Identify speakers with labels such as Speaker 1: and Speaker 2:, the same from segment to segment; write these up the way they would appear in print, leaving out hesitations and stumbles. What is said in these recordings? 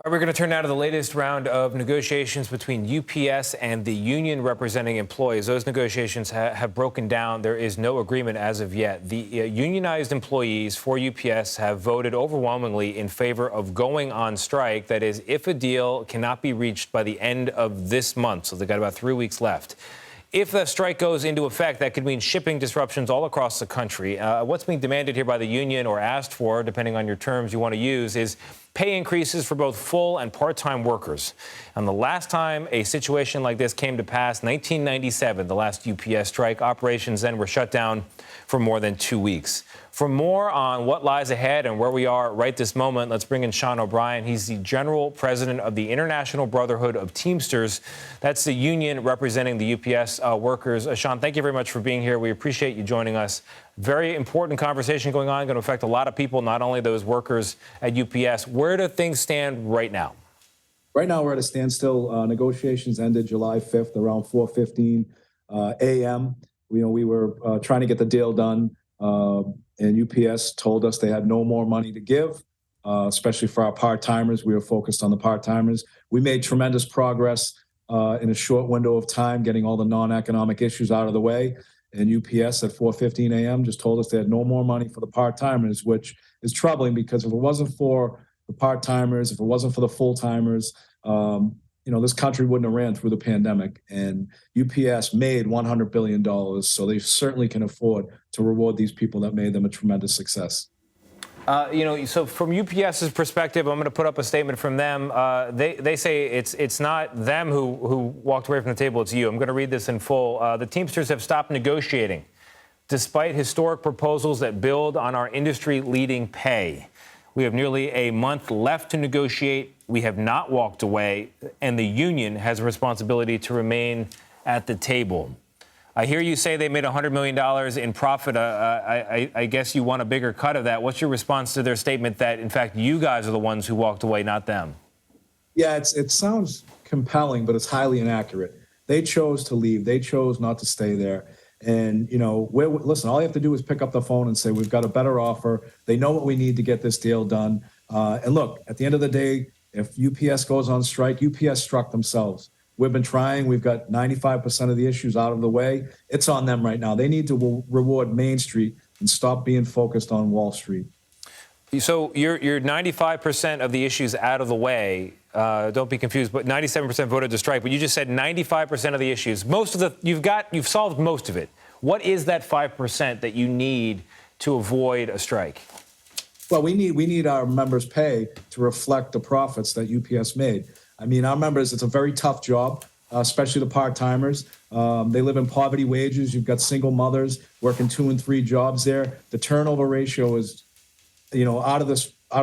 Speaker 1: We're going to turn now to the latest round of negotiations between UPS and the union representing employees. Those negotiations have broken down. There is no agreement as of yet. The unionized employees for UPS have voted overwhelmingly in favor of going on strike. That is, if a deal cannot be reached by the end of this month. So they've got about 3 weeks left. If the strike goes into effect, that could mean shipping disruptions all across the country. What's being demanded here by the union, or asked for, depending on your terms you want to use, is pay increases for both full and part-time workers. And the last time a situation like this came to pass, 1997, the last UPS strike, operations then were shut down for more than 2 weeks. For more on what lies ahead and where we are right this moment, let's bring in Sean O'Brien. He's the general president of the International Brotherhood of Teamsters. That's the union representing the UPS workers. Sean, thank you very much for being here. We appreciate you joining us. Very important conversation going on, going to affect a lot of people, not only those workers at UPS. Where do things stand right now?
Speaker 2: Right now, we're at a standstill. Negotiations ended July 5th around 4:15 a.m. We were trying to get the deal done, and UPS told us they had no more money to give, especially for our part-timers. We were focused on the part-timers. We made tremendous progress in a short window of time, getting all the non-economic issues out of the way. And UPS at 4:15 a.m. just told us they had no more money for the part-timers, which is troubling because if it wasn't for the part-timers, if it wasn't for the full-timers, this country wouldn't have ran through the pandemic. And UPS made $100 billion, so they certainly can afford to reward these people that made them a tremendous success.
Speaker 1: So from UPS's perspective, I'm going to put up a statement from them. They say it's not them who walked away from the table, it's you. I'm going to read this in full. The Teamsters have stopped negotiating despite historic proposals that build on our industry-leading pay. We have nearly a month left to negotiate. We have not walked away, and the union has a responsibility to remain at the table. I hear you say they made $100 million in profit. I guess you want a bigger cut of that. What's your response to their statement that, in fact, you guys are the ones who walked away, not them?
Speaker 2: Yeah, it sounds compelling, but it's highly inaccurate. They chose to leave. They chose not to stay there. And, listen, all you have to do is pick up the phone and say, we've got a better offer. They know what we need to get this deal done. And look, at the end of the day, if UPS goes on strike, UPS struck themselves. We've been trying. We've got 95% of the issues out of the way. It's on them right now. They need to reward Main Street and stop being focused on Wall Street.
Speaker 1: So you're 95% of the issues out of the way. Don't be confused, but 97% voted to strike. But you just said 95% of the issues. You've solved most of it. What is that 5% that you need to avoid a strike?
Speaker 2: Well, we need our members' pay to reflect the profits that UPS made. I mean, our members, it's a very tough job, especially the part-timers. They live in poverty wages. You've got single mothers working 2 and 3 jobs there. The turnover ratio is, out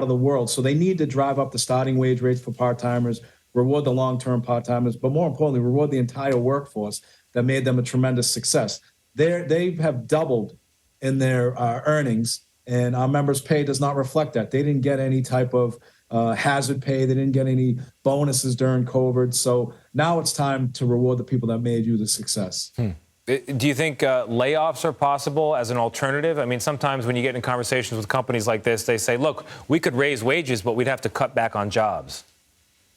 Speaker 2: of the world. So they need to drive up the starting wage rates for part-timers, reward the long-term part-timers, but more importantly, reward the entire workforce that made them a tremendous success. They have doubled in their earnings, and our members' pay does not reflect that. They didn't get any type of hazard pay. They didn't get any bonuses during COVID. So now it's time to reward the people that made you the success.
Speaker 1: Do you think layoffs are possible as an alternative? I mean, sometimes when you get in conversations with companies like this, they say, look, we could raise wages, but we'd have to cut back on jobs.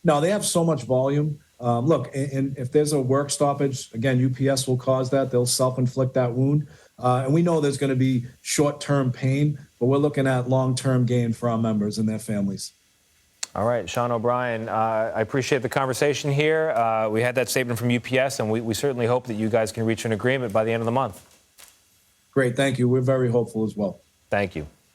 Speaker 2: No, they have so much volume. Look, and if there's a work stoppage, again, UPS will cause that. They'll self-inflict that wound. And we know there's going to be short-term pain, but we're looking at long-term gain for our members and their families.
Speaker 1: All right, Sean O'Brien, I appreciate the conversation here. We had that statement from UPS, and we certainly hope that you guys can reach an agreement by the end of the month.
Speaker 2: Great, thank you. We're very hopeful as well.
Speaker 1: Thank you.